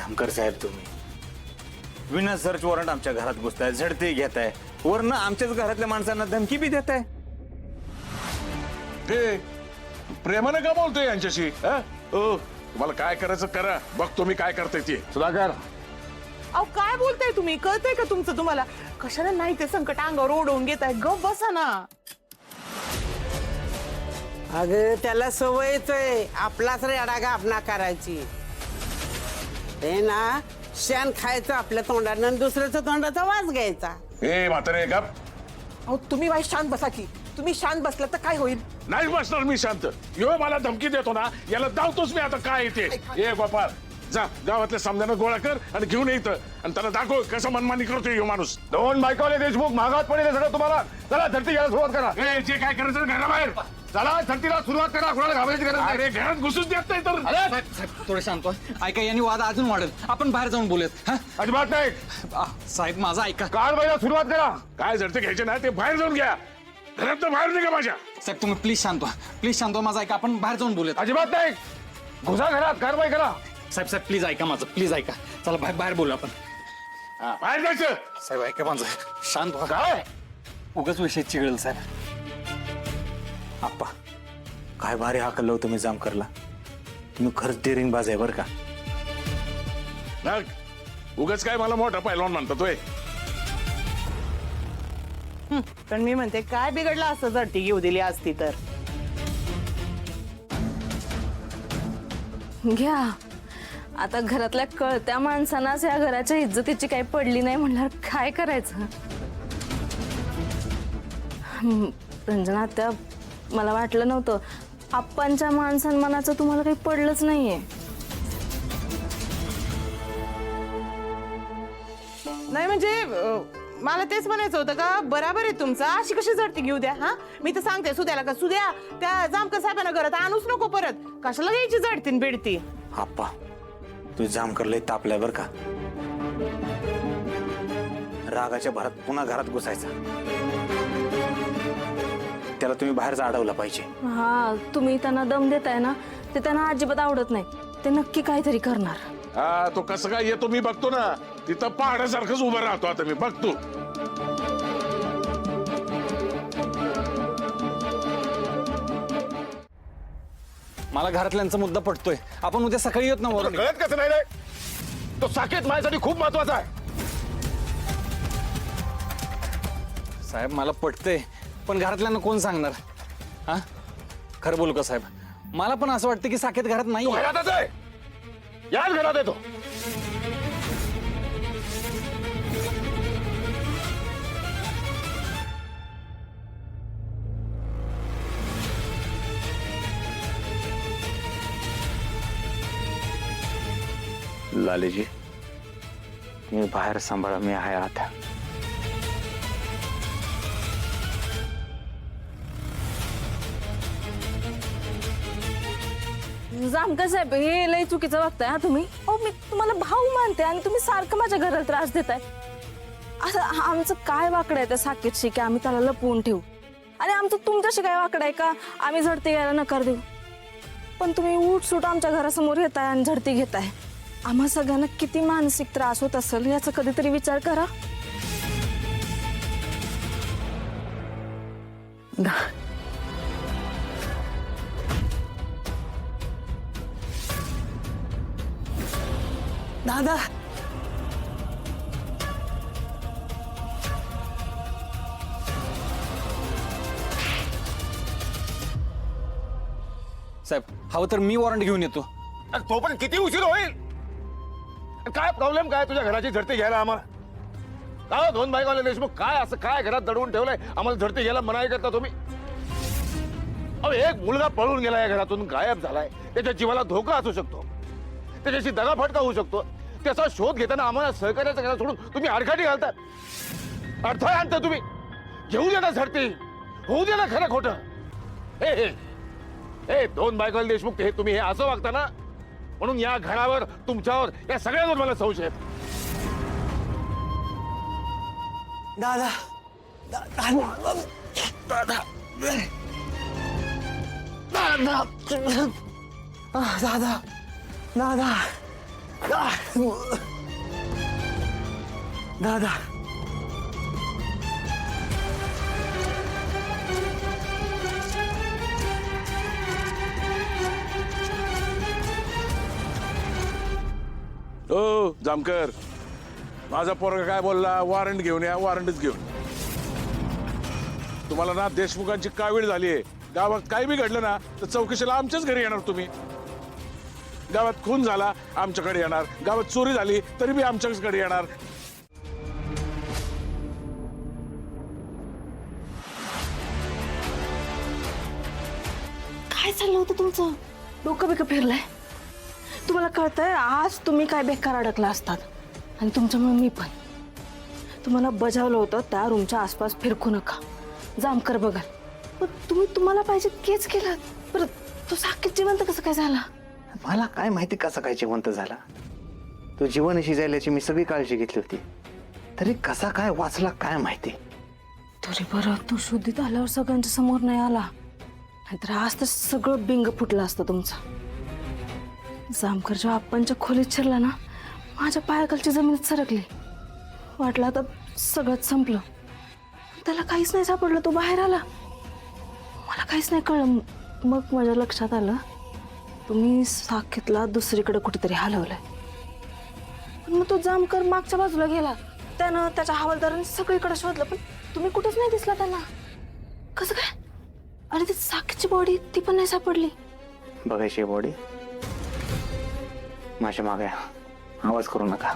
ढंकर साहेब तुम्ही विना search warrant आमच्या घरात घुसताय, झडती घेताय, वरनं आमच्याच घरातल्या माणसांना धमकी बी देताय. ते प्रेमाने का बोलतोय यांच्याशी? तुम्हाला काय करायचं करा, बघतो मी काय करते ते. सुधाकर, अहो काय बोलताय तुम्ही? कळतंय का तुमचं तुम्हाला? कशाला नाही ते संकट अंगावर ओढवून घेताय? गप बसा ना. अगं त्याला सवयच आहे आपलाच रेडा गाभना करायची. ते ना शेण खायचं आपल्या तोंडानं आणि दुसऱ्याच्या तोंडाचा वास घ्यायचा. ए म्हातारे गप. अहो तुम्ही बाई शांत बसा की. तुम्ही शांत बसला तर काय होईल? नाही बसणार मी शांत. यो मला धमकी देतो ना, याला धावतोच मी आता काय येते. ए गोपाळ, जा गावातल्या सामन्यानं गोळा कर आणि घेऊन येतं आणि त्याला दाखव कसं मनमानी करतोय यो माणूस. दोन बायकोले देशमुख महागात पडेल सगळं तुम्हाला. चला धरती घ्यायला सुरुवात करा. ए जे काय करायचं घराबाहेर. चला धरतीला सुरुवात करा. कुणाला घाबरायची गरज नाही. अरे घरात घुसूच देत नाही तर. साहेब थोडे शांत व्हा. ऐका यांनी वाद अजून वाढेल. आपण बाहेर जाऊन बोलूयात. अजिबात नाही. साहेब माझा ऐका. कारवाईला सुरुवात करा. काय झडते घ्यायचे ना ते बाहेर जाऊन घ्या. घरात तर बाहेर निघा माझ्या. साहेब तुम्ही प्लीज शांत व्हा. प्लीज शांत व्हा. माझा ऐका. आपण बाहेर जाऊन बोलूयात. अजिबात नाही. घुसा घरात. कारवाई करा. साहेब प्लीज ऐका माझं. प्लीज ऐका. चला बाहेर बोलू आपण. बाहेर जायचं. साहेब ऐका माझं. शांत व्हा. काय उगाच विषय चिघळेल साहेब. आप्पा काय भारी हाकल होतं मी जामकरला. तुम्ही खरंच डेअरिंग बाज आहे बरं का. उगाच काय मला मोठा पैलवान म्हणतात. पण मी म्हणते काय बिघडलं असं झडती घेऊ दिली असती तर. घ्या आता घरातल्या कळत्या माणसांनाच या घराच्या इज्जतीची काही पडली नाही म्हणल्यावर काय करायचं. रंजना त्या मला वाटलं नव्हतं आप्पांच्या मान सन्मानाचं तुम्हाला काही पडलंच नाहीये. नाही म्हणजे मला तेच म्हणायचं होतं का बराबर आहे तुमचं. अशी कशी झडती घेऊ द्या? हा मी तर सांगते सुद्याला का सुद्या त्या जामकर साहेबांना घरात आणूच नको परत. कशाला घ्यायची झडतीन बेडती? आप्पा तू जामकरला तापलाय बरं का. रागाच्या भरात पुन्हा घरात घुसायचा. त्याला तुम्ही बाहेरचा अडवला पाहिजे. हा तुम्ही त्यांना दम देताय ना ते त्यांना अजिबात आवडत नाही. ते नक्की काहीतरी करणार. हा तो कसं काय येतो मी बघतो ना. तिथं पहाडासारखंच उभं राहतो आता मी बघतो. मला घरातल्यांचा मुद्दा पटतोय. आपण उद्या सकाळी येत ना वरून. कळत कसं नाही रे? तो साकेत माझ्यासाठी खूप महत्वाचा आहे. साहेब मला पटतंय पण घरातल्यांना कोण सांगणार? हा खरं बोलू का साहेब? मला पण असं वाटतं की साकेत घरात नाही. तो घरातच आहे. याच घरात येतो. लालेजी तुम्ही बाहेर सांभाळा. मी आहे आता. जामकर साहेब हे लय चुकीचं वागताय हा तुम्ही. अहो मी तुम्हाला भाऊ मानते आणि तुम्ही सारखं माझ्या घराला त्रास देताय. असं आमचं काय वाकडं आहे त्या साकेतशी की आम्ही त्याला लपवून ठेवू आणि आमचं तुमच्याशी काय वाकडं आहे का आम्ही झडती घ्यायला नकार देऊ. पण तुम्ही उठसूट आमच्या घरासमोर येताय आणि झडती घेताय. आम्हा सगळ्यांना किती मानसिक त्रास होत असेल याचा कधीतरी विचार करा. दादा साहेब हवं तर मी वॉरंट घेऊन येतो. अरे तो पण किती उशीर होईल? काय प्रॉब्लेम काय तुझ्या घराची झडती घ्यायला आम्हाला? का दोन बायकोले देशमुख काय असं काय घरात दडवून ठेवलंय आम्हाला झडती घ्यायला मनाई करता तुम्ही? अहो एक मुलगा पळून गेला या घरातून गायब झालाय. त्याच्या जीवाला धोका असू शकतो. त्याच्याशी दगाफटका होऊ शकतो. त्याचा शोध घेताना आम्हाला सहकार्याचं घरात सोडून तुम्ही आडकाठी घालतात. अडथळे आणता तुम्ही. घेऊ दे ना झडती. होऊ दे ना खरं खोटं. हे दोन बायकोले देशमुख हे तुम्ही हे असं वागता ना म्हणून या घरावर तुमच्यावर या सगळ्यांवर मला संशय आहे. दादा दादा दादा दादा दादा दादा ओ जामकर, माझा पोरगा काय बोलला? वॉरंट घेऊन या, वॉरंटच घेऊन. तुम्हाला ना देशमुखांची कावीळ झालीये. गावात काही बी घडलं ना तर चौकशीला आमच्याच घरी येणार तुम्ही. गावात खून झाला आमच्याकडे येणार, गावात चोरी झाली तरी बी आमच्याकडे येणार. काय चाललं होतं तुमचं? डोकं बिकं फिरलंय? तुम्हाला कळतंय आज तुम्ही काय बेकार अडकला असतात आणि तुमच्यामुळे मी पण. तुम्हाला बजावलं होतं त्या रूमच्या आसपास फिरकू नका, जामकर बघाल. पण तुम्ही तुम्हाला पाहिजे केच केलात. परत तो साकेत जिवंत कसं काय झाला? मला काय माहिती कसा काय जिवंत झाला. तो जीवनशी जायल्याची मी सगळी काळजी घेतली होती, तरी कसा काय वाचला काय माहिती. तरी बरं तू शुद्धीत आल्यावर सगळ्यांच्या समोर नाही आला, नाहीतर आज तर सगळं बिंग फुटलं असतं तुमचं. जामकर जेव्हा आप्पांच्या खोलीत शिरला ना, माझ्या पायाखालची जमीन सरकली. वाटलं आता सगळंच संपलं. त्याला काहीच नाही सापडलं, तो बाहेर आला. मला काहीच नाही कळलं. मग माझ्या लक्षात आलं तुम्ही साकेतला दुसरीकडे कुठेतरी हलवलंय. पण मग तो जामकर मागच्या बाजूला गेला. त्यानं त्याच्या हवालदारांनी सगळीकडे शोधलं, पण तुम्ही कुठेच नाही दिसला त्यांना. कसं काय? आणि ती साकेतची बॉडी ती पण नाही सापडली. बघायची बॉडी माझ्या मागे आवाज करू नका.